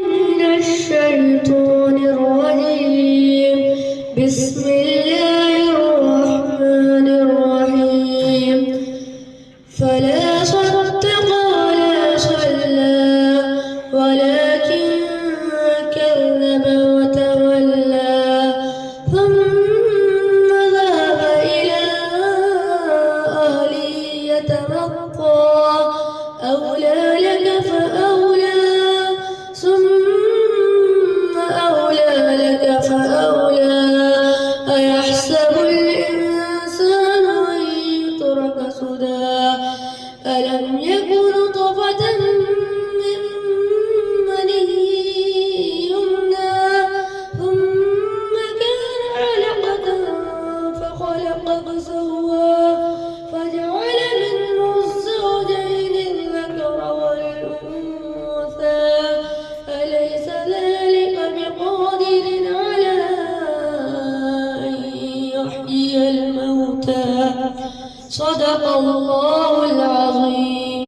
من الشيطان الرجيم. بسم الله الرحمن الرحيم. فلا صدق ولا صلى ولكن كذب وتولى ثم ذهب إلى أهله يتمطى أولى لك فأولى ثم أولى لك فأولى أيحسب الإنسان أن يترك سدى ألم يكن نطفة من مني يمنى ثم كان علقة فخلق فسوى فجعل منه الزوجين الذكر والأنثى أليس ذلك بقادر على أن يحيي الموتى صدق الله العظيم.